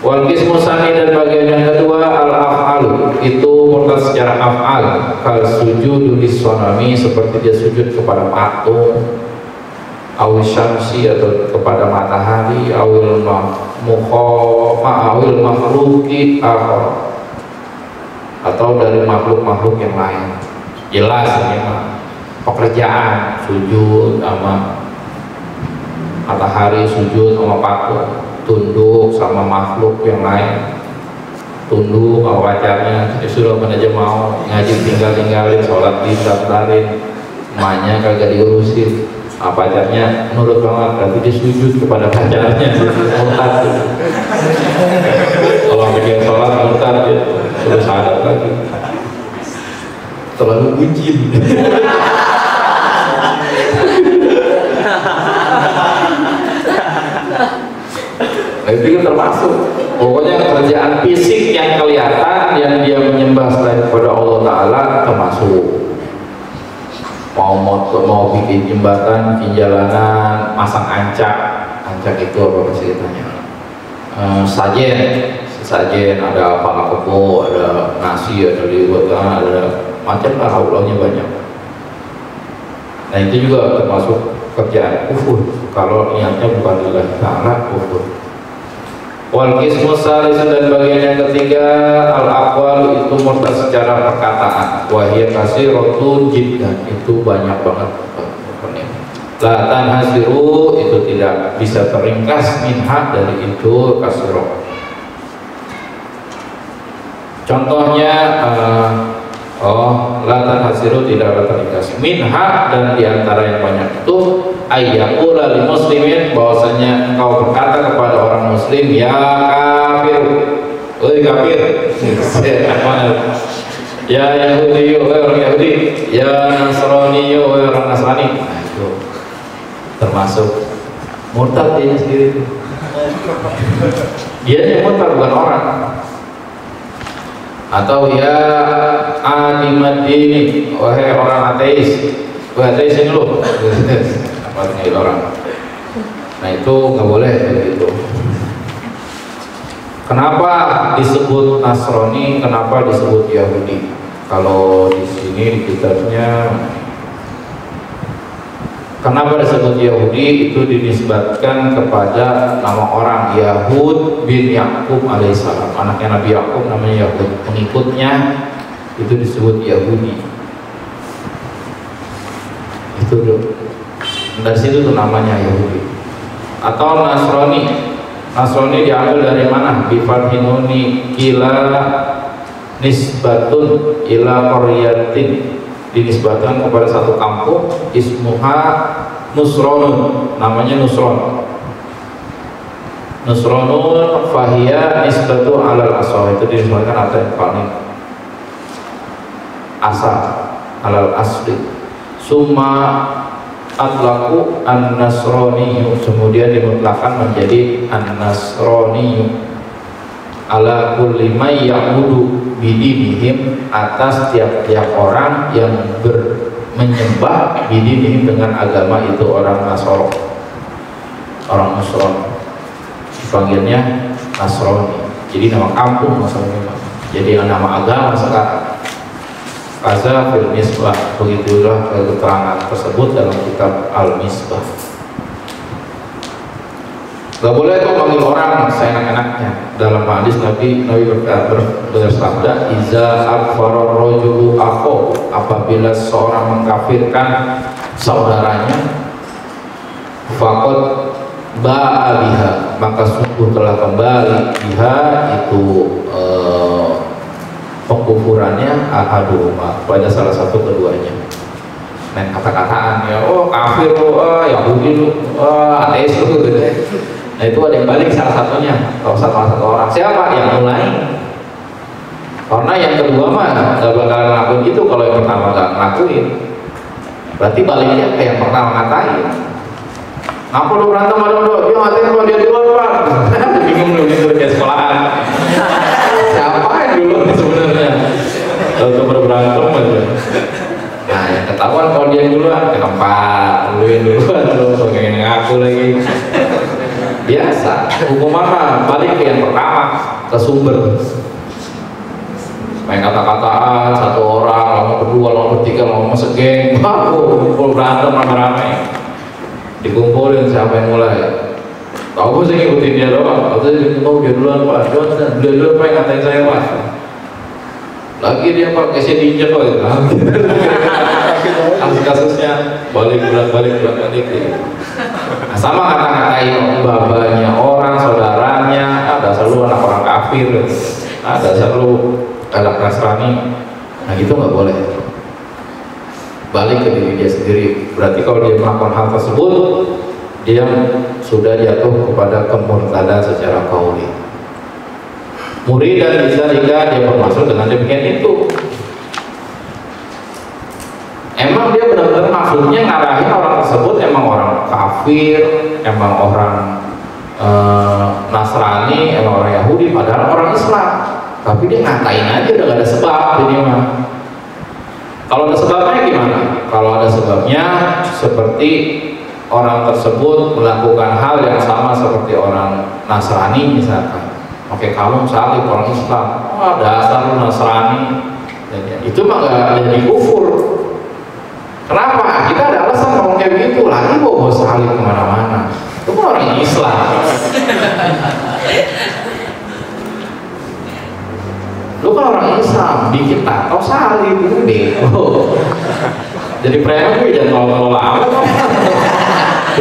Wal qismu tsani dan bagian yang kedua al-af'al, itu murtad secara af'al, kal sujudu lis-sanami, seperti dia sujud kepada patung, awil syamsi atau kepada matahari, awil awil makhluki atau dari makhluk-makhluk yang lain. Jelas ini mah pekerjaan, sujud sama matahari, sujud sama patung, tunduk sama makhluk yang lain, tunduk sama pacarnya, disuruh mana aja mau, ngaji tinggalin, sholat didaftarin, emaknya kagak diurusin, pacarnya nurut banget, berarti dia sujud kepada pacarnya, murtad. Kalau bikin sholat murtad, dia sudah sadar lagi, terlalu bucin. Itu termasuk, pokoknya kerjaan fisik yang kelihatan yang dia menyembah selain kepada Allah Ta'ala termasuk. Mau bikin jembatan, bikin jalanan, masang ancak itu apa ceritanya? Sajen, ada pala kebo, ada nasi, ada liwet, ada macam lah, haulahnya banyak. Nah itu juga termasuk kerjaan kufur kalau niatnya bukan lillahi ta'ala, kufur. Wal qismu tsalis dan bagian yang ketiga al-aqwal, itu murtad secara perkataan, wa hiya katsiratun jiddan, itu banyak banget. La tanhasiru, itu tidak bisa teringkas minha dari itu kasiro. Contohnya la tanhasiru, tidak teringkas minha, dan diantara yang banyak itu ayyaqula lil muslimin, bahwasanya engkau berkata kepada orang muslim, ya kafir, oi kafir, ya Yahudi, oi orang Yahudi, ya Nasrani, oi orang Nasrani. Nah, itu termasuk murtad dia sendiri. Dia yang murtad, bukan orang. Atau ya animadini, wahai orang ateis, wahai ateis ini loh. Orang. Nah itu nggak boleh begitu. Kenapa disebut Nasrani? Kenapa disebut Yahudi? Kalau di sini di kitabnya, kenapa disebut Yahudi? Itu dinisbatkan kepada nama orang Yahud bin Yakub alaihissalam, anaknya Nabi Yakub namanya Yahud, pengikutnya itu disebut Yahudi. Itu dulu. Dari situ tuh namanya Yahudi. Atau Nasrani diambil dari mana? Bifathinuni kila nisbatun ila qaryatin, dinisbatkan kepada satu kampung, ismuha Nusronun, namanya Nusron. Nusronun fahiya nisbatu alal asal, itu dinisbatkan atas paling asal, alal asli. Summa atlaku an-nasroniyu, kemudian dimutlakan menjadi an-nasroniyu ala kulli may ya'budu bidinihim, atas tiap-tiap orang yang menyembah bidinihim dengan agama itu, orang Nasoro, orang Nasron, dipanggilnya Nasroni. Jadi nama kampung Nasroni, jadi nama agama sekarang. Kaza fil misbah, begitulah keterangan tersebut dalam kitab Al-Misbah. Gak boleh tuh panggil orang seenak-enaknya. Dalam hadis Nabi bersabda, iza akfara rajulu akho, apabila seorang mengkafirkan saudaranya, faqad ba'a biha, maka sungguh telah kembali biha, itu pengkufurannya ahaduhuma, pada salah satu keduanya. Nah, kata-kataan ya, oh kafir lu, Yahudi lu, ateis lu gitu. Nah itu ada yang balik salah satunya, kalau salah satu orang. Siapa yang mulai? Karena yang kedua mah gak bakal ngelakuin itu kalau yang pertama gak ngelakuin. Berarti baliknya ke yang pertama ngatain. Ngapa lu berantem ada dia ngatain kalau dia duluan pak? Bingung lu itu kayak sekolahan. Siapa yang duluan sebenarnya? Kalau berantem aja. Nah yang ketahuan kalau dia duluan, kenapa lu yang duluan lu pengen ngaku lagi? Biasa. Hukuman mah balik ke yang pertama, ke sumber. Main kata-kataan satu orang, lalu kedua, lalu ketiga, lalu segeng, kumpul berantem rame-rame, dikumpulin siapa yang mulai. Tahu sih ngikutin dia doang, atau dia duluan Pak, dia duluan Pak yang ngatain saya Pak. Lagi dia pakai si ninja kok itu. Kasus-kasusnya balik gitu. Nah, sama kata-katain babanya orang, saudaranya, ada selalu anak orang kafir, ada selalu anak Nasrani. Nah gitu nggak boleh. Balik ke diri dia sendiri. Berarti kalau dia melakukan hal tersebut, dia sudah jatuh kepada kemurtadan secara qauli. Murid dan bisa jika dia bermaksud dengan demikian itu. Emang dia benar-benar maksudnya ngarahin orang tersebut emang orang kafir, emang orang Nasrani, emang orang Yahudi, padahal orang Islam. Tapi dia ngatain aja udah gak ada sebab ini mah. Kalau ada sebabnya gimana? Kalau ada sebabnya seperti orang tersebut melakukan hal yang sama seperti orang Nasrani misalkan. Oke, kamu salib orang Islam, dasar lu Nasrani, itu mah gak jadi kufur. Kenapa? Kita ada alasan ngomong kayak begitu, lagi bawa salib kemana-mana. Itu kan orang Islam. Lu kan orang Islam, bikin tato salib, jadi preman gue jangan terlalu lama.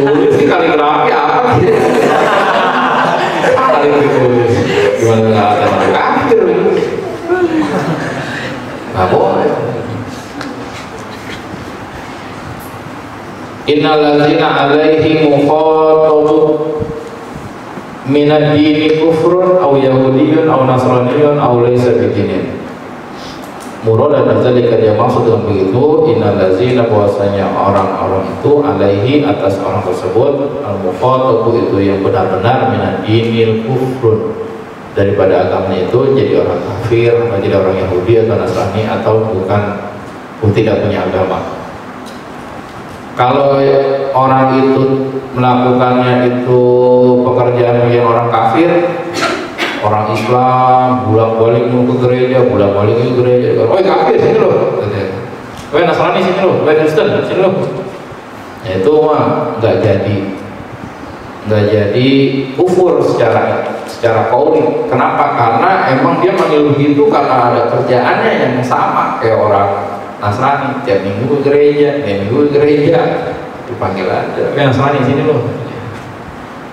Tulis sih kaligrafi apa gitu. Kali ditulis gimana nggak ada orang kafir, nggak boleh. Innal ladzina alaihi mukhatabu minad dini kufrun aw yahudiyyun aw nasraniyyun aw laysa bidinin. Murad dan zalika dia maksud dengan begitu, innal ladzina bahwasanya orang-orang itu alaihi atas orang tersebut al mukhatabu itu yang benar-benar minad dinil kufrun daripada agamanya itu jadi orang kafir atau jadi orang Yahudi atau Nasrani atau bukan tidak punya agama. Kalau orang itu melakukannya itu pekerjaan yang orang kafir, orang Islam bolak-balik mau ke gereja, bolak-balik ke gereja, oh kafir sini loh, oh Nasrani sini loh, oh Kristen sini loh, ya itu mah nggak jadi kufur secara qauli. Kenapa? Karena emang dia manggil begitu karena ada kerjaannya yang sama kayak orang Nasrani, tiap minggu ke gereja, dipanggil aja. Nasrani sini loh.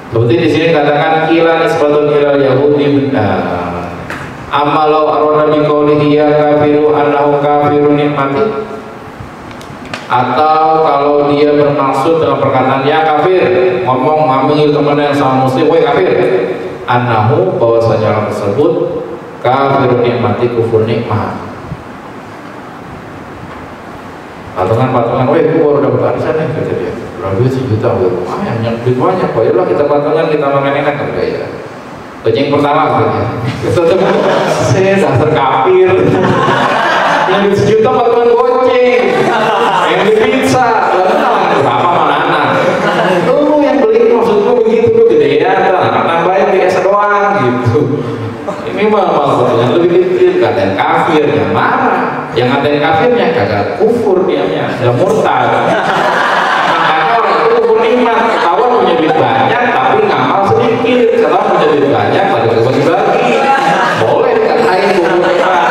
Seperti di sini katakan kila nisbatun ilal Yahudi benar. Amalau arwana biqaulihi ya kafiru annahu kafirun nikmati. Atau kalau dia bermaksud dengan perkataan ya kafir, ngomong ngambil temannya sama muslim, woi kafir. Annahu bahwasanya orang tersebut kafirun nikmati, kufur nikmat. Patungan, woi gue baru dapat arisan nih, kata dia. Berapa duit 1 juta, lumayan, yang duit banyak, kok ya kita patungan, kita makan enak, kata dia. Gojeng pertama, katanya. Saya dasar kafir. Yang duit 1 juta patungan gojeng, yang di pizza, berapa mana anak? Lu yang beli maksudku begitu, lu gedean, nambahin biasa doang, gitu. Ini malah patungan lebih kecil, katain kafir, yang marah. Yang ngatain kafirnya kagak kufur dianya, sudah murtad. Makanya orang itu kufur nikmat, ketahuan punya duit banyak tapi ngamal sedikit, ketahuan punya duit banyak tapi berbagi-bagi. Boleh dikatain kufur nikmat.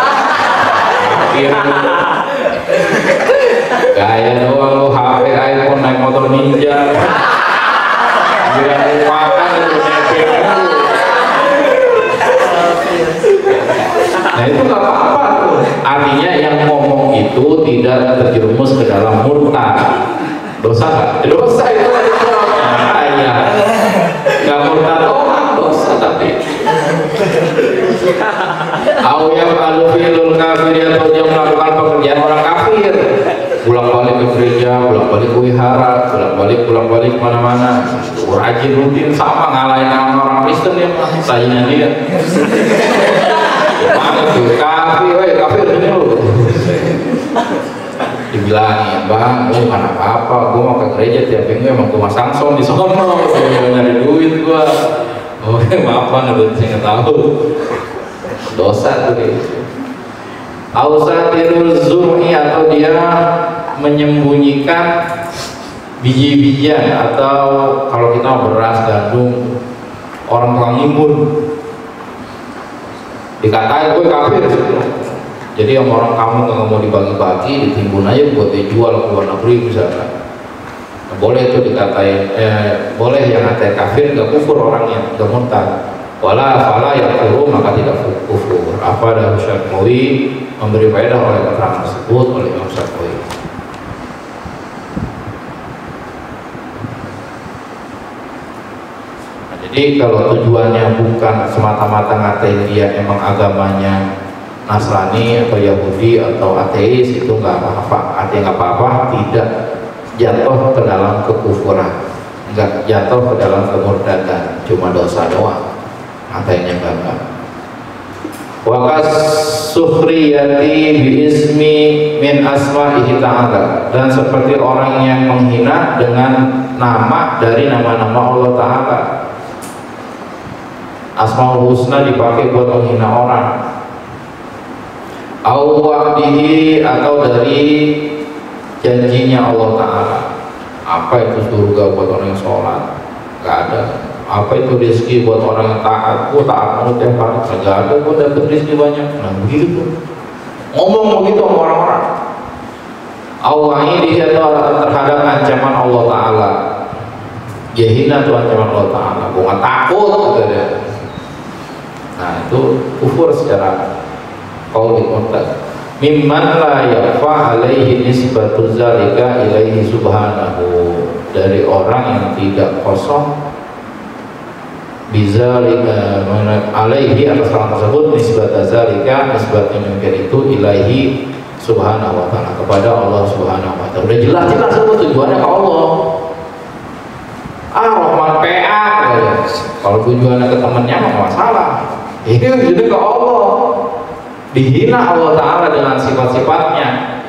Gaya doang lu HP iPhone naik motor ninja. Bilang makan itu nepek. Nah itu gak apa-apa tuh. Artinya yang ngomong itu tidak terjerumus ke dalam murtad. Dosa gak? Dosa itu ya. Gak murtad doang, dosa tapi. Au yang kalau filul kafir atau dia melakukan pekerjaan orang kafir, pulang-balik ke gereja, pulang-balik ke wihara, pulang-balik kemana-mana, rajin rutin sama ngalahin orang Kristen ya, saingan dia. Mana tuh kafir, kafir ini lu. Dibilangin, bang, lu kan apa-apa, gue mau ke gereja tiap minggu emang gue masang sound di sono, nyari duit gue. Oh, maaf bang, saya nggak tahu. Dosa tuh itu. Ausatirul zur'i, atau dia menyembunyikan biji-bijian, atau kalau kita beras, gandum, orang tukang nimbun dikatain gue kafir. Jadi yang orang kamu nggak mau dibagi-bagi, ditimbun aja buat dijual ke luar negeri misalkan. Nah, boleh itu dikatain, boleh yang ngatain kafir, nggak kufur orangnya, nggak murtad. Wala fala yang kufur, maka tidak kufur. Apa dari Syarqawi memberi faedah oleh keterangan tersebut oleh Imam Syarqawi. Nah, jadi kalau tujuannya bukan semata-mata ngatain dia emang agamanya Nasrani atau Yahudi atau ateis, itu nggak apa-apa. Artinya nggak apa-apa, tidak jatuh ke dalam kekufuran, nggak jatuh ke dalam kemurtadan, cuma dosa doang. Matanya enggak. Wakas sukhriyati biismi min asma'ihi ta'ala, dan seperti orang yang menghina dengan nama dari nama-nama Allah Ta'ala. Asmaul husna dipakai buat menghina orang. Au wa'dihi, atau dari janjinya Allah Ta'ala. Apa itu surga buat orang yang sholat? Gak ada. Apa itu rezeki buat orang yang taat? Gue taat mau tiap hari, nggak ada gue dapet rezeki banyak. Nah begitu, ngomong begitu sama orang-orang. Allah ini terhadap ancaman Allah Ta'ala. Ya hina tuh ancaman Allah Ta'ala. Gue nggak takut katanya. Nah itu kufur secara qauli murtad. Mimman la yafa alaihi nisbatu zalika ilaihi subhanahu, dari orang yang tidak kosong bizalika alaihi, atas orang tersebut, nisbat zalika, nisbatnya mungkin itu ilaihi subhanahu wa ta'ala, kepada Allah subhanahu wa ta'ala. Udah jelas-jelas itu tujuannya ke Allah. Rahman PA ya. Kalau tujuannya ke temennya nggak masalah. Ini jadi ke Allah, dihina Allah Ta'ala dengan sifat-sifatnya.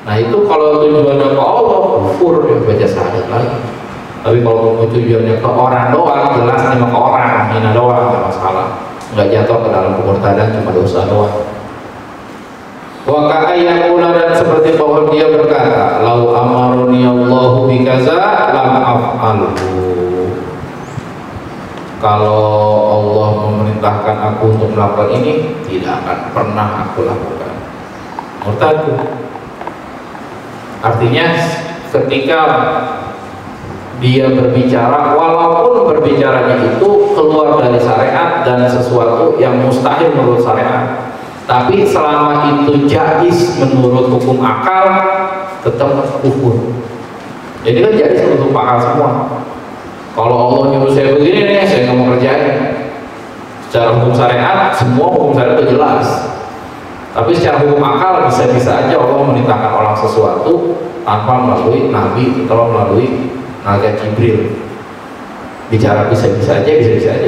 Nah itu kalau tujuannya ke Allah, kufur, ya baca syahadat lagi. Tapi kalau mau tujuannya ke orang doang, jelas nih ke orang, hina doang, nggak masalah, nggak jatuh ke dalam kemurtadan, cuma dosa doang. Wa ka'ayyakuna, dan seperti bahwa dia berkata, lau amaruni Allahu bikaza lam af'alhu, kalau Allah memerintahkan aku untuk melakukan ini, tidak akan pernah aku lakukan. Murtad. Artinya ketika dia berbicara, walaupun berbicaranya itu keluar dari syariat dan sesuatu yang mustahil menurut syariat, tapi selama itu jais menurut hukum akal, tetap kufur. Jadi kan jais menurut hukum akal semua. Kalau Allah nyuruh saya begini nih, saya nggak mau kerjain. Secara hukum syariat, semua hukum syariat itu jelas. Tapi secara hukum akal, bisa-bisa aja Allah memerintahkan orang sesuatu tanpa melalui Nabi atau melalui Naga Jibril. Bicara bisa-bisa aja,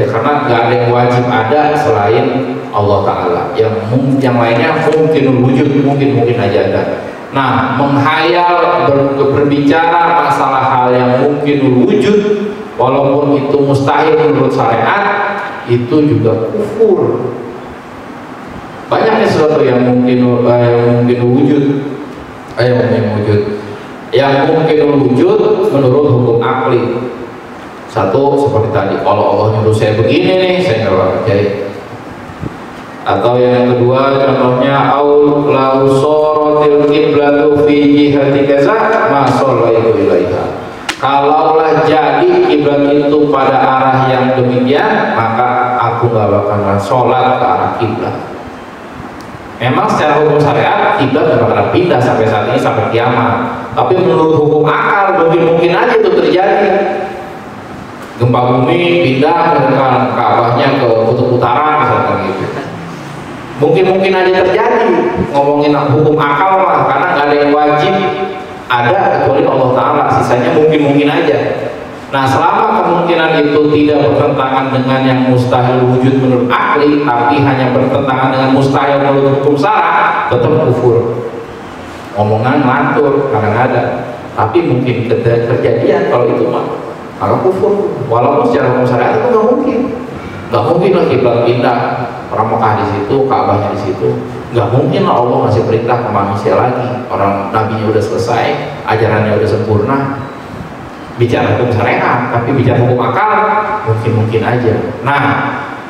karena nggak ada yang wajib ada selain Allah Ta'ala. Yang lainnya mungkin aja ada. Nah, menghayal, berbicara masalah hal yang mungkin wujud, walaupun itu mustahil menurut syariat, itu juga kufur. Banyaknya sesuatu yang mungkin wujud, yang mungkin wujud menurut hukum akli. Satu seperti tadi, kalau Allah nyuruh saya begini nih, saya nggak bakal kerjain. Atau yang kedua contohnya, au lau sorotil qiblatu fi jihati kaza ma shallaitu ilaiha. Kalaulah jadi kiblat itu pada arah yang demikian, maka aku nggak bakalan sholat ke arah kiblat. Memang secara hukum syariat kiblat nggak bakalan pindah sampai saat ini, sampai kiamat. Tapi menurut hukum akal mungkin aja itu terjadi. Gempa bumi pindah dengan Ka'bahnya ke kutub utara misalkan gitu. Mungkin aja terjadi. Ngomongin hukum akal lah, karena nggak ada yang wajib ada kecuali Allah Ta'ala. Sisanya mungkin aja. Nah, selama kemungkinan itu tidak bertentangan dengan yang mustahil wujud menurut akli, tapi hanya bertentangan dengan mustahil menurut hukum syara, tetap kufur. Omongan ngantur kadang-kadang, tapi mungkin kejadian kalau itu mah maka kufur. Walaupun secara hukum syariat itu nggak mungkin lah kiblat pindah, orang Mekah di situ, Ka'bahnya di situ, nggak mungkin lah Allah ngasih perintah ke manusia lagi. Orang nabinya udah selesai, ajarannya udah sempurna. Bicara hukum syariat, tapi bicara hukum akal mungkin aja. Nah,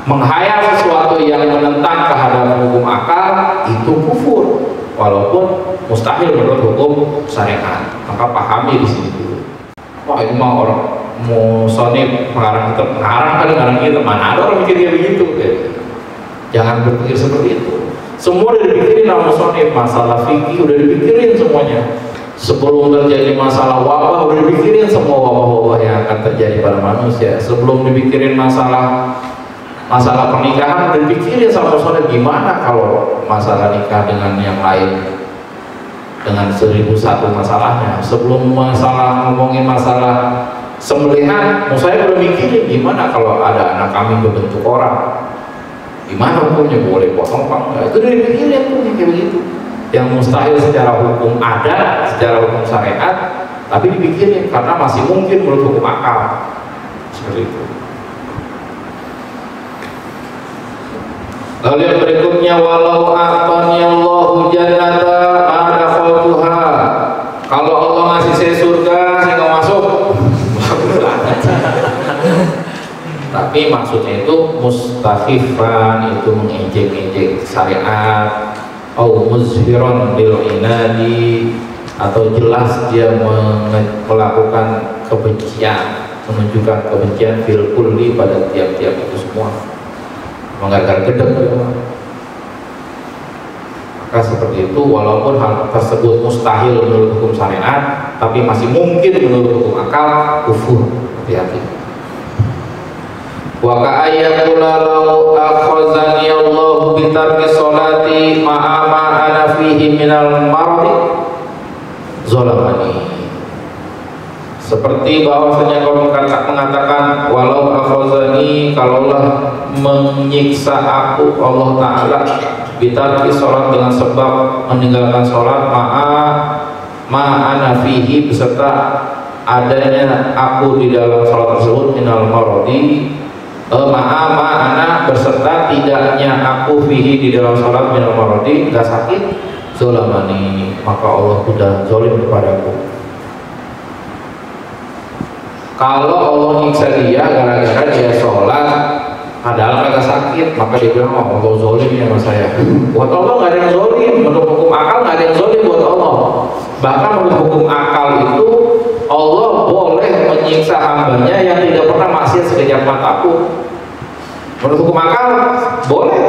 menghayal sesuatu yang menentang terhadap hukum akal itu kufur, walaupun mustahil menurut hukum syariat. Maka pahami di sini dulu. Wah, ini mah orang musonif mengarang kita mana ada orang mikir kayak begitu. Jangan berpikir seperti itu. Semua udah dipikirin sama musonif, masalah fikih udah dipikirin semuanya. Sebelum terjadi masalah wabah udah dipikirin semua wabah-wabah yang akan terjadi pada manusia. Sebelum dipikirin masalah pernikahan udah dipikirin sama musonif, gimana kalau masalah nikah dengan yang lain, dengan 1001 masalahnya. Sebelum ngomongin masalah sembelihan, saya udah mikirin gimana kalau ada anak kambing berbentuk orang, gimana hukumnya, boleh potong apa enggak. Itu udah dipikirin tuh kayak begitu. Yang mustahil secara hukum ada, secara hukum syariat, tapi dipikirin karena masih mungkin menurut hukum akal. Seperti itu. Lalu yang berikutnya, walau a'tani Allahu jannata adakhaltuha. Kalau Allah ngasih saya surga, saya nggak masuk. Tapi maksudnya itu mustahifan, itu mengejek-ejek syariat, atau muzhiron bil inadi, atau jelas dia melakukan kebencian, menunjukkan kebencian fil kulli pada tiap-tiap itu semua, menggargar gedek. Maka seperti itu, walaupun hal tersebut mustahil menurut hukum syariat, tapi masih mungkin menurut hukum akal, kufur. Hati-hati. Wa ka'ayyakula law akhazani Allah bitarki sholati ma'a ma ana fihi minal mardi zolamani. Seperti bahwasanya kau mengatakan, walau akhazani, kalaulah menyiksa aku Allah Ta'ala bitarki sholat, dengan sebab meninggalkan sholat, ma ana fihi, beserta adanya aku di dalam sholat tersebut, minal mardi, ana berserta tidaknya aku fihi di dalam sholat, minal mardi, gak sakit, zolamani, maka Allah sudah zolim kepadaku. Kalau Allah nyiksa dia gara-gara dia sholat padahal agak sakit, maka dia bilang, oh Allah zolim ya sama saya. Buat Allah nggak ada yang zolim, menurut hukum akal nggak ada yang zolim buat Allah. Bahkan menurut hukum akal itu Allah boleh menyiksa hambanya yang tidak pernah maksiat sekejap mata pun. Menurut hukum akal boleh,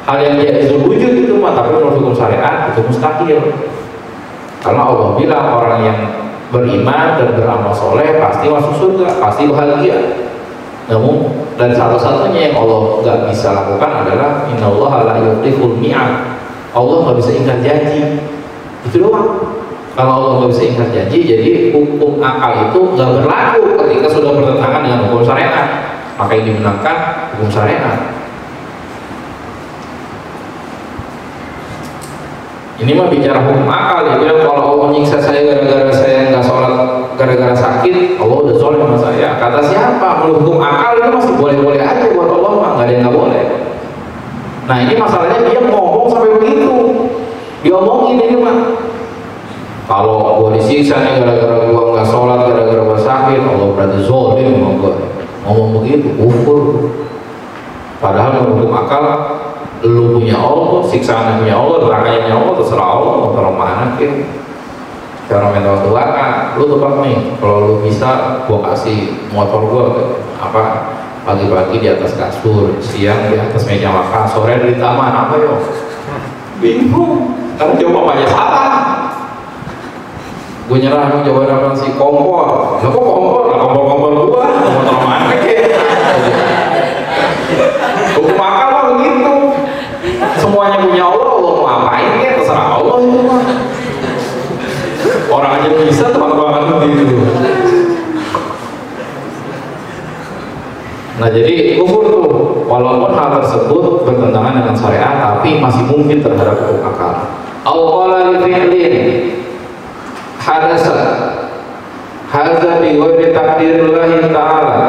hal yang jaizul wujud itu mah, tapi menurut hukum syariat itu mustahil. Karena Allah bilang orang yang beriman dan beramal soleh pasti masuk surga, pasti bahagia. Namun, dan satu-satunya yang Allah nggak bisa lakukan adalah innallaha la yukhliful mi'ad. Allah nggak bisa ingkar janji. Itu doang. Kalau Allah nggak bisa ingkar janji, jadi hukum akal itu nggak berlaku ketika sudah bertentangan dengan hukum syariat. Maka yang dimenangkan hukum syariat. Ini mah bicara hukum akal, ya bilang kalau Allah nyiksa saya gara-gara saya nggak sholat, gara-gara sakit, Allah udah zolim sama saya. Kata siapa? Menurut hukum akal itu masih boleh-boleh aja buat Allah, mah nggak ada yang nggak boleh. Nah ini masalahnya dia ngomong sampai begitu, diomongin ini mah. Kalau gua disiksa nih gara-gara gua nggak sholat, gara-gara gua sakit, Allah berarti zolim sama gua. Ngomong begitu, kufur. Padahal menurut hukum akal, lu punya Allah, siksaan punya Allah, nerakanya punya Allah, terserah Allah mau taruh mana ke. Cara mental belakang, lu tebak nih, kalau lu bisa gua kasih motor gua apa pagi-pagi di atas kasur, siang di atas meja makan, sore di taman, apa yo? Bingung, karena jawabannya salah. Gue nyerah, jawaban apa sih? Kompor. Lah kok kompor? Lah kompor gua mau taruh mana ke? Hukum akal mah begitu. Semuanya punya Allah, Allah mau apain ya terserah Allah itu mah. Orang aja bisa terbang-terbang begitu. Nah jadi kufur tuh, walaupun hal tersebut bertentangan dengan syariat, tapi masih mungkin terhadap hukum akal. Awqala li fi'lin hadasa hadza bi ghairi takdirillah ta'ala,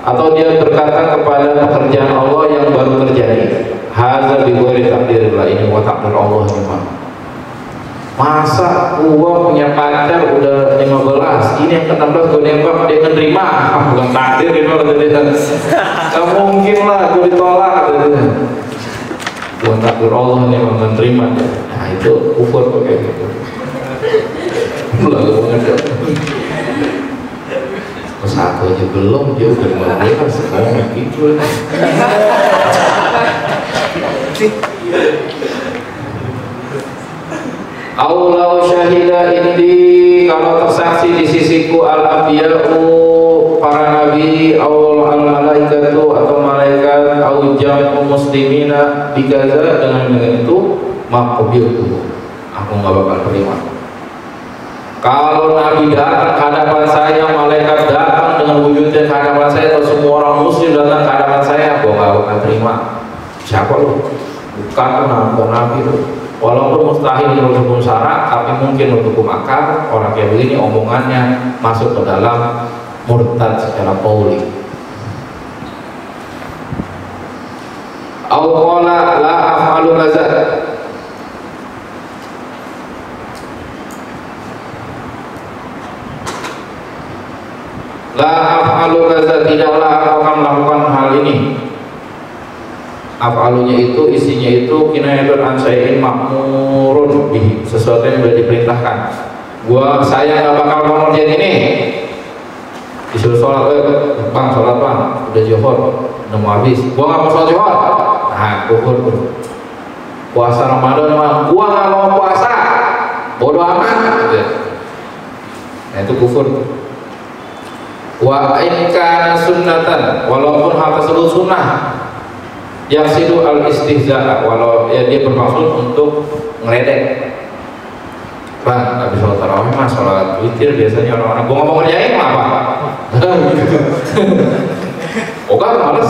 atau dia berkata kepada pekerjaan Allah yang baru terjadi. Hadza bi ghairi takdirillah, ini wa takdir Allah memang. Masa gua punya pacar udah 15, ini yang ke-16 gua nembak dia nerima, bukan takdir itu katanya. Gak mungkin lah gua ditolak katanya. Bukan takdir Allah nih menerima. Nah itu kufur kayak gitu. Lalu banget. Satu aja belum dia udah 15, sekarang gitu. Aulau syahida indi, kalau tersaksi di sisiku al-anbiya'u, para nabi, au al-malaikatu, atau malaikat, au jamu muslimina bikaza, dengan itu maqbil itu aku nggak bakal terima. Kalau nabi datang ke hadapan saya, malaikat datang dengan wujudnya ke hadapan saya, atau semua orang muslim datang ke hadapan saya, aku nggak bakal terima. Siapa lu? Bukan nabi lu. Walaupun mustahil menurut hukum syara, tapi mungkin untuk hukum akal, orang kayak begini omongannya masuk ke dalam murtad secara qauli. Au qala la af'alu kaza, la af'alu kaza, tidaklah aku akan melakukan hal ini. Af'alunya itu, isinya itu kinayatun an syai'in ma'murun bihi, sesuatu yang sudah diperintahkan. Saya nggak bakal mengerjain ini. Disuruh sholat, bang sholat bang, udah johor, udah mau habis. Gua nggak mau sholat johor. Nah, kufur tuh. Puasa Ramadan bang, gua nggak mau puasa. Bodoh amat. Nah itu kufur tuh. Wa in kana sunnatan, walaupun hal tersebut sunnah. Yaqsidu al-istihza, walau ya dia bermaksud untuk ngeledek. Bang, habis sholat tarawih mah sholat witir biasanya orang-orang gua ngomong ngerjain mah apa? Oke, males.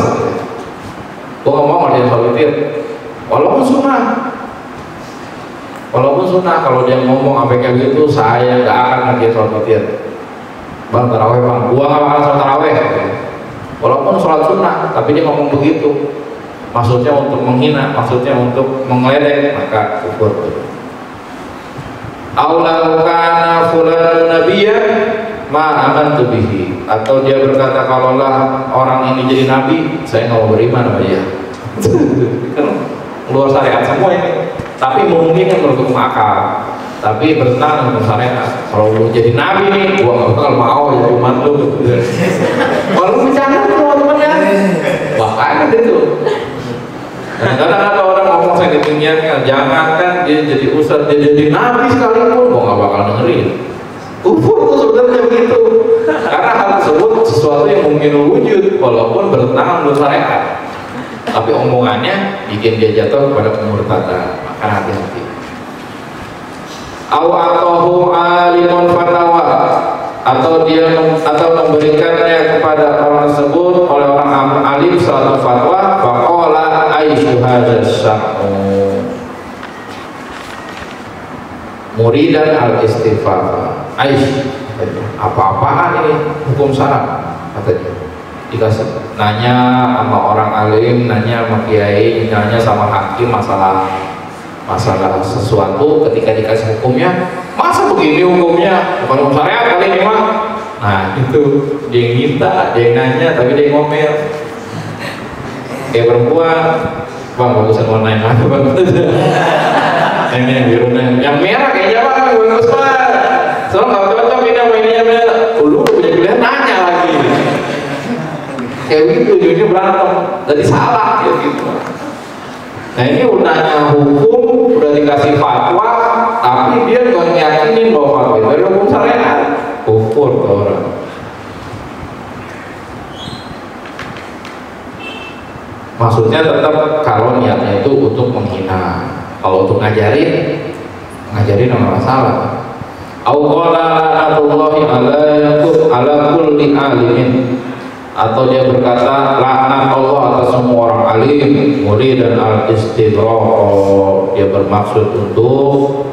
Gua ngomong ngerjain sholat witir. Walaupun sunnah, kalau dia ngomong sampai kayak gitu, saya nggak akan ngerjain sholat witir. Bang, tarawih bang, gua nggak bakal sholat tarawih. Walaupun sholat sunnah, tapi dia ngomong begitu. Maksudnya untuk menghina, maksudnya untuk mengledek, maka kufur. Aulau kana fulan nabiyyan ma amantu bihi, atau dia berkata kalaulah orang ini jadi nabi, saya nggak mau beriman sama dia. Kan luar syariat semua ini, tapi memungkinkan menurut akal, tapi bertentangan dengan syariat. Kalau lu jadi nabi nih, gua nggak bakal mau jadi umat lu. Kalau lu bercanda teman-teman ya, bahkan itu. Kadang-kadang orang ngomong saya ketinggiannya, jangankan dia jadi ustadz, dia jadi nabi sekalipun, gua nggak bakal dengerin. Kufur tuh sebenarnya begitu, karena hal tersebut sesuatu yang mungkin wujud, walaupun bertentangan dengan syariat, tapi omongannya bikin dia jatuh kepada kemurtadan. Maka hati-hati. Aw atahu alimun fatawa, atau memberikannya kepada orang tersebut oleh orang alim suatu fatwa, faqala aisyu hadzal syar'u muridan al-istighfar. Aish, apa-apaan ini hukum syara katanya. Dikasih nanya sama orang alim, nanya sama kiai, nanya sama hakim masalah sesuatu, ketika dikasih hukumnya, masa begini hukumnya, bukan hukum syariat kali ini mah. Nah itu dia yang minta, dia yang nanya, tapi dia yang ngomel. Kayak perempuan, bang bagusan warna yang apa bang? Ini yang biru, yang merah kayaknya bang, bagus banget. Soalnya nggak cocok ini sama ininya, lu punya pilihan nanya lagi. Kayak gitu, jujur berantem, jadi salah ya gitu. Nah ini udah nanya hukum, udah dikasih fatwa, tapi dia nggak yakinin bahwa fatwa itu adalah hukum syariat. Kufur ke orang. Maksudnya tetap kalau niatnya itu untuk menghina, kalau untuk ngajarin nggak masalah. Auqala la'natullahi ala kulli alimin, atau dia berkata laknat Allah atas semua orang alim, murid dan al-istidrak, dia bermaksud untuk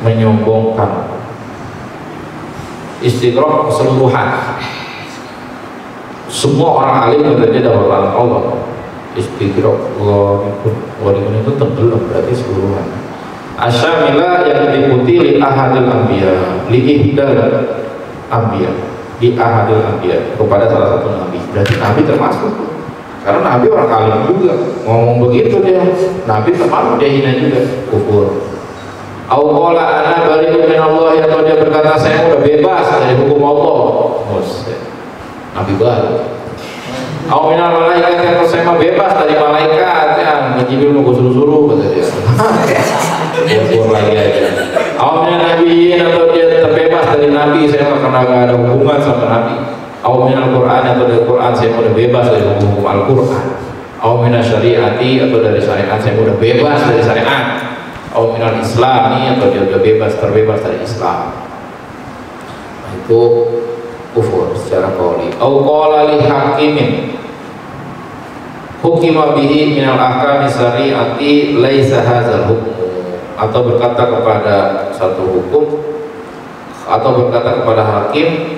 menyombongkan. Istighraq keseluruhan. Semua orang alim berada dalam alam Allah. Istighraq gharibun itu tenggelam, berarti keseluruhan. Asyamila yang diikuti li ahadil anbiya, li ihdal anbiya, di ahadil anbiya, kepada salah satu nabi. Berarti nabi termasuk, karena nabi orang alim juga. Ngomong begitu dia, nabi termasuk, dia hina juga, kufur. Au qala ana bari'un min Allah, atau dia berkata saya udah bebas dari hukum Allah. Nabi baru. Au minal malaikat, atau saya mah bebas dari malaikat, ya Jibril mau suruh-suruh kata dia. Kufur lagi aja. Au minal nabiyyin, atau dia terbebas dari nabi, saya nggak pernah ada hubungan sama nabi. Au minal Qur'an, atau dari Quran saya udah bebas dari hukum Al-Qur'an. Au minal syariati, atau dari syariat saya udah bebas dari syariat. Au minal islami, atau dia udah terbebas dari Islam. Nah, itu kufur secara qauli. Au qala li hakimin hukima bihi minal ahkami syariati laisa hadzal hukm, atau berkata kepada satu hukum, atau berkata kepada hakim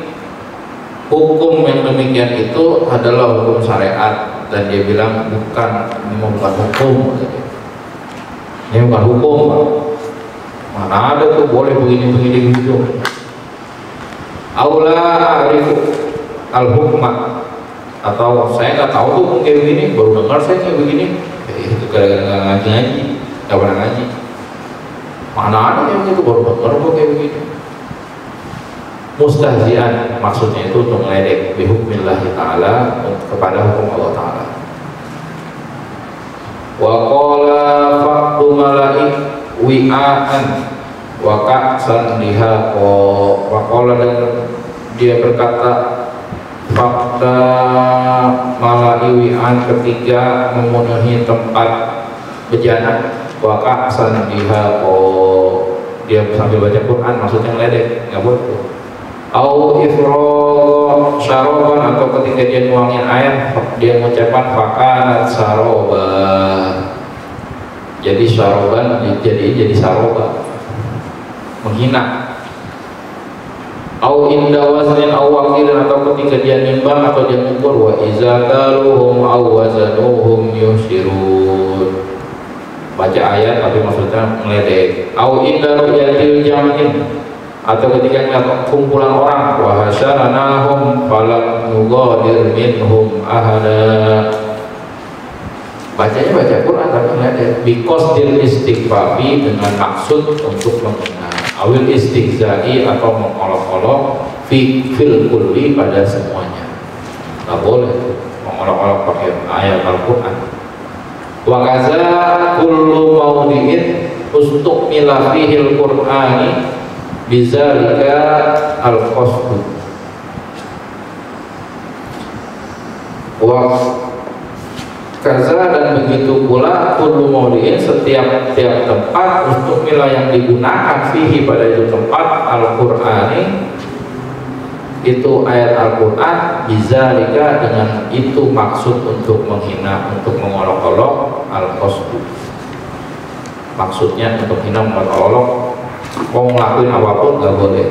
hukum yang demikian itu adalah hukum syariat, dan dia bilang bukan, ini bukan hukum, ini bukan hukum, mana ada tuh boleh begini gitu. Aula arifu al-hukmah, atau saya nggak tahu tuh kayak begini, baru dengar saya kayak begini. Itu gara-gara ngaji, nggak pernah ngaji. Mana ada yang itu baru dengar kok kayak begini. Mustahzian, maksudnya itu untuk meledek bihukmillahi ta'ala, kepada hukum Allah ta'ala. Wa qala faqdu malaik wi'an wa ka'san lihaqa, wa qala, dan dia berkata fakta malaiwi'an, ketiga memenuhi tempat bejana, wa ka'san lihaqa, dia sambil baca Quran, maksudnya meledek, nggak boleh. Au ifro syaroban, atau ketika dia nuangin air, dia mengucapkan fakanat saroba, jadi syaroban jadi saroba, menghina. Au inda waznin au wakilan, atau ketika dia nimbang atau dia ngukur, wa iza kaluhum au wazanuhum yushirun, baca ayat tapi maksudnya meledek. Au inda ru'yatil jam'in, atau ketika melihat kumpulan orang, wa hasyaranahum falam nughadir minhum ahada, bacanya baca Quran tapi meledek. Biqasdil istighfafi, dengan maksud untuk menghina, awil istighzai, atau mengolok-olok, fil kulli, pada semuanya. Nggak boleh mengolok-olok pakai ayat Al-Quran. Wa kaza kullu maudi'in ustukmila fihil Qur'ani bizalika al-qasdu. Wa kaza, dan begitu pula kullu maudi'in, setiap tempat untuk milah yang digunakan fihi, pada itu tempat, al-Qur'ani, itu ayat Al-Quran, bizalika, dengan itu maksud untuk menghina, untuk mengolok-olok, al-qasdu, maksudnya untuk hina, mengolok-olok, mau ngelakuin apapun nggak boleh.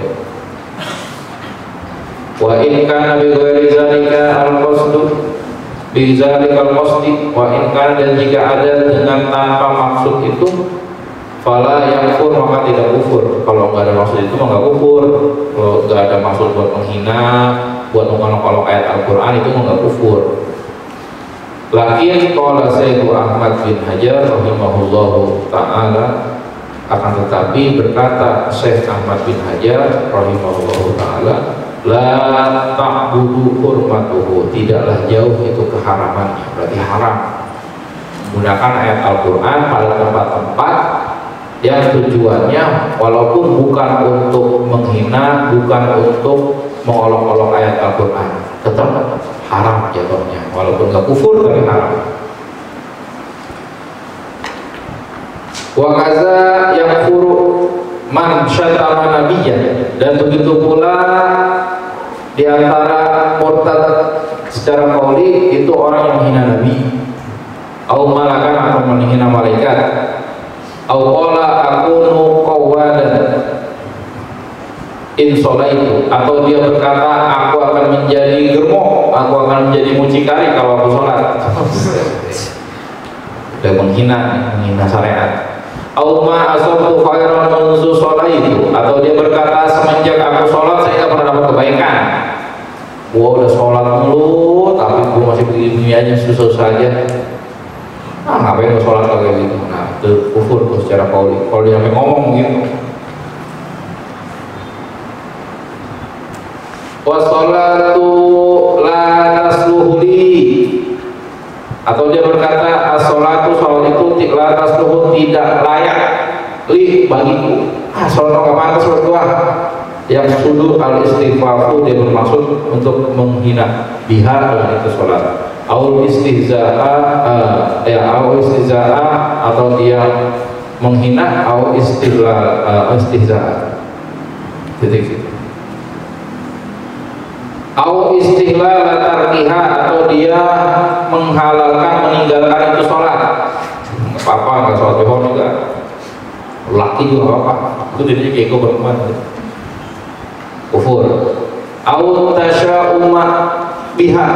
Wa in kana bi ghairi zalika al-qasdu, bi zalika al-qasdi, wa in kana, dan jika ada dengan tanpa maksud itu, fala yakfur, maka tidak kufur. Kalau nggak ada maksud itu maka nggak kufur. Kalau nggak ada maksud buat menghina, buat mengolok-olok ayat Al-Quran, itu nggak kufur. Lakin qala Syekh Ahmad bin Hajar rahimahullahu ta'ala, akan tetapi berkata Syekh Ahmad bin Hajar rahimahullahu ta'ala, la ta'budu hurmatuhu, tidaklah jauh itu keharamannya, berarti haram menggunakan ayat Al-Quran pada tempat-tempat yang tujuannya walaupun bukan untuk menghina, bukan untuk mengolok-olok ayat Al-Quran, tetap haram jatuhnya, walaupun gak kufur tapi haram. Wa kaza yakfuru man syatama nabiyyan, dan begitu pula di antara murtad secara qauli itu orang yang menghina nabi, au malakan, atau menghina malaikat, au qala akunu qawadan, in sholaitu, atau dia berkata aku akan menjadi germo, aku akan menjadi mucikari kalau aku sholat. Udah menghina syariat. Au ma asabtu khairan munzu sholaitu, atau dia berkata semenjak aku sholat saya tidak pernah dapat kebaikan. Gua udah sholat mulu tapi gua masih begini aja, susah saja. Ngapain gua sholat kayak gitu? Nah itu kufur tuh secara qauli. Kalau dia sampai ngomong gitu, wassalatu la tasluhuli, atau dia berkata as-sholatu, sholat itu la tasluhu, tidak layak li bagiku. Sholat nggak pantas sholat gua. Yang sudu al-istighfaru, dia bermaksud untuk menghina biha dengan itu sholat. Aul istihza'a, au istihza'a, atau dia menghina, au istihza'a. Titik. Au istihlal tarkiha, atau dia menghalalkan, meninggalkan itu sholat. Nggak apa-apa, nggak sholat duha juga, laki juga nggak apa-apa. Itu jadinya kayak gue berteman, kufur. Au tasya'uma biha,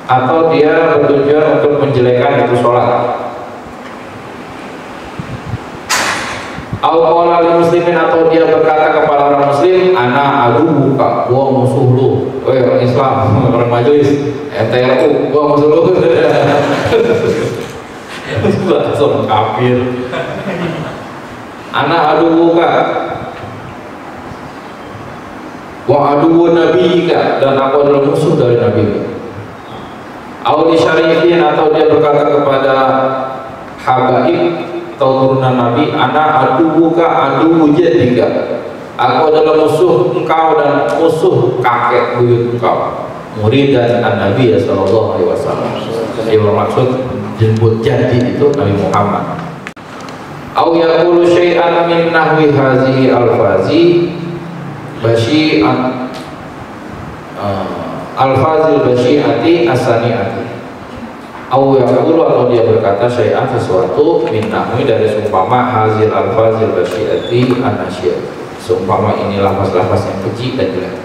atau dia bertujuan untuk menjelekan itu sholat. Al-Qala muslimin, atau dia berkata kepada orang muslim, ana aduka, gua musuh lu. Orang Islam, orang majelis, MTRU, gua musuh lu. Langsung kafir. Ana aduka, wa aduun nabi ka, dan aku adalah musuh dari nabi. Auli syarifin, atau dia berkata kepada habaib atau turunan Nabi, ana aduka adu jadika, aku adalah musuh engkau dan musuh kakek buyut engkau. Murid dan Nabi sallallahu alaihi wasallam. Yang bermaksud jemput jadi itu Nabi Muhammad. Au yaqulu syai'an min nahwi hazihi al-fazi basyi'an al-fazil basyi'ati as-sani'ati. Au yaqulu, atau dia berkata syai'an sesuatu min nahwi dari seumpama hazil al-fazil basyi'ati an-nasyiyah, seumpama ini lafaz-lafaz yang keji dan jelek,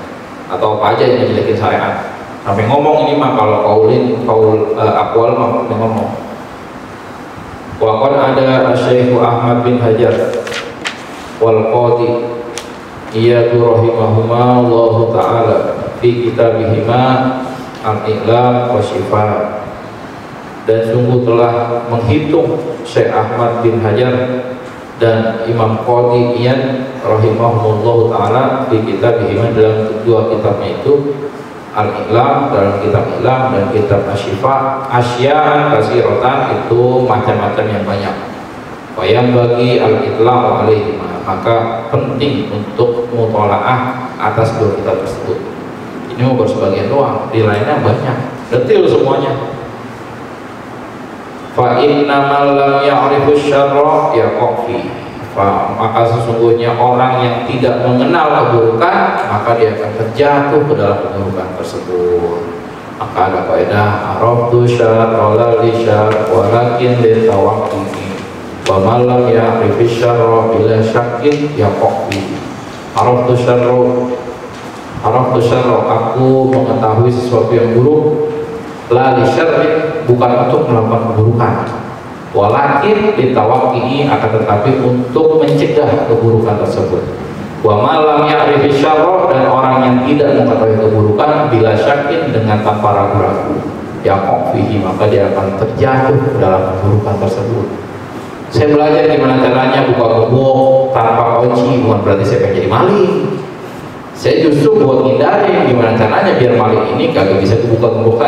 atau apa aja yang jelekin syariat. Sampai ngomong ini mah kalau qaul aqwal mah ngomong. Wa qad ada Syekh Ahmad bin Hajar wal Qadi iyadu rahimahuma Allah taala fi kitabihima al-Iqlam wa Syifa, dan sungguh telah menghitung Syekh Ahmad bin Hajar dan Imam Qadi Iyad rahimahullah ta'ala di kitabihima, dalam kedua kitabnya itu Al-Iqlam, dalam kitab Iqlam dan kitab Asyifa, asya'an kasiratan, itu macam-macam yang banyak. Wayang bagi al-Iqlam alaihi, maka penting untuk mutola'ah atas dua kitab tersebut. Ini mau bersebagian doang, di lainnya banyak, detail semuanya. Fa innamal lam ya'rifu syarra yaqfi, maka sesungguhnya orang yang tidak mengenal keburukan maka dia akan terjatuh ke dalam keburukan tersebut. Maka ada kaidah araftu syarra la li syarr walakin li tawaqqihi wa man lam ya'rif syarra bila syakkin yaqfi. Araftu syarra, aku mengetahui sesuatu yang buruk, la li syarr, bukan untuk melakukan keburukan, walakin ditawakkihi, akan tetapi untuk mencegah keburukan tersebut. Wa malam ya'rifi syarra, dan orang yang tidak mengetahui keburukan bila syakin, dengan tanpa ragu-ragu, yaqfihi, maka dia akan terjatuh dalam keburukan tersebut. Saya belajar gimana caranya buka gembok tanpa kunci, bukan berarti saya pengen jadi maling. Saya justru buat ngindarin gimana caranya biar maling ini kagak bisa buka gembok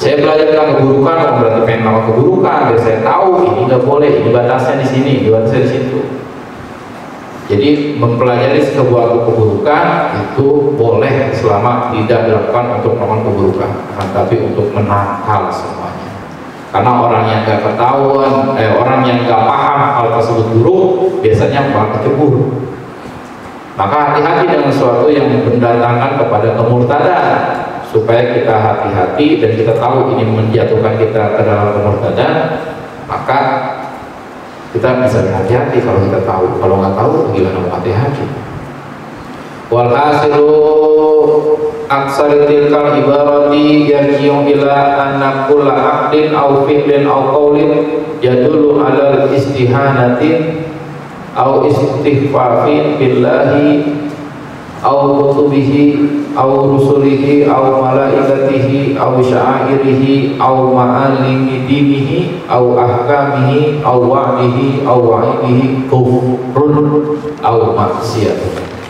saya belajar tentang keburukan, bukan berarti pengen melakukan keburukan. Biar saya tahu ini nggak boleh, ini batasnya di sini, ini batasnya di situ. Jadi mempelajari sebuah keburukan itu boleh selama tidak dilakukan untuk melakukan keburukan, tapi untuk menangkal semuanya. Karena orang yang nggak ketahuan, orang yang nggak paham hal tersebut buruk, biasanya malah kecebur. Maka hati-hati dengan sesuatu yang mendatangkan kepada kemurtadan, supaya kita hati-hati dan kita tahu ini menjatuhkan kita ke dalam kemurtadan. Maka Kita bisa hati-hati kalau kita tahu. Kalau nggak tahu, gimana mau hati-hati? Walhasilu aksari tilkal ibarati yarji'u ila anna kulla aqdin aw fi'lin aw qawlin yadullu ala istihanatin aw istighfafin billahi aw kutubihi aw rusulihi aw malaikatihi aw sya'airihi aw ma'alimi dinihi aw ahkamihi aw wa'dihi aw wa'idihi kufrun aw maksiyatun.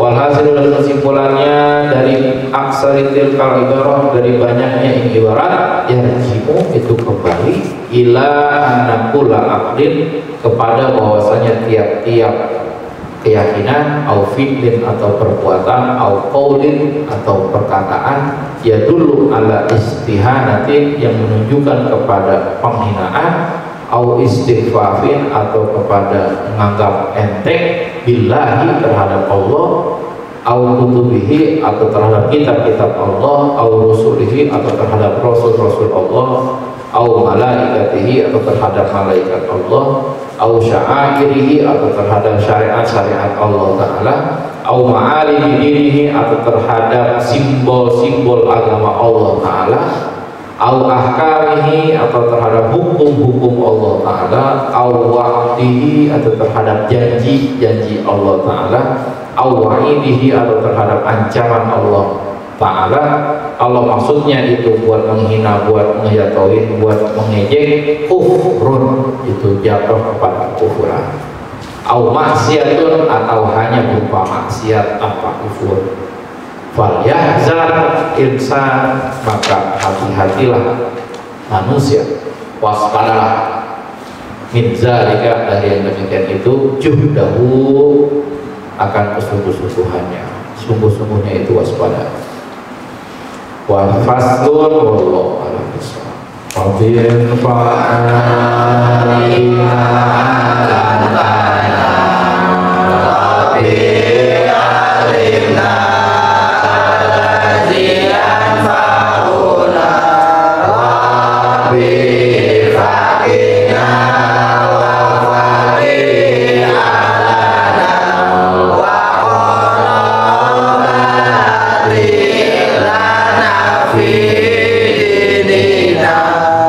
Walhasil dan kesimpulannya dari aksaritil kal ibarat, dari banyaknya ibarat, yarji'u itu kembali ila annakula aqdin, kepada bahwasanya tiap-tiap keyakinan au fi'lin atau perbuatan au qaulin atau perkataan yadullu ala istihanatin, yang menunjukkan kepada penghinaan, au istighfafin atau kepada menganggap enteng, billahi terhadap Allah, au kutubihi atau terhadap kitab-kitab Allah, au rusulihi atau terhadap rasul-rasul Allah, au malaikatihi atau terhadap malaikat Allah, au sya'airihi atau terhadap syariat-syariat Allah Ta'ala, au ma'alimi dinihi atau terhadap simbol-simbol agama Allah Ta'ala, au ahkamihi atau terhadap hukum-hukum Allah Ta'ala, au wa'dihi atau terhadap janji-janji Allah Ta'ala, au wa'idihi atau terhadap ancaman Allah Ta'ala. Allah maksudnya itu buat menghina, buat menjatuhin, buat mengejek, kufrun itu jatuh kepada kufuran, au maksiatun atau hanya berupa maksiat apa kufur. Fal yahzar insan, maka hati-hatilah manusia, waspadalah min zalika, dari yang demikian itu, juhdahu akan kesungguh-sungguhannya, sungguh-sungguhnya itu waspada. Wa faslun wallahu a'lam bishawab. Fadil fa'alina lantana rabbi alimna alazian fa'una rabbi fa'ina wa fa'in alana wa qala lana fi dinina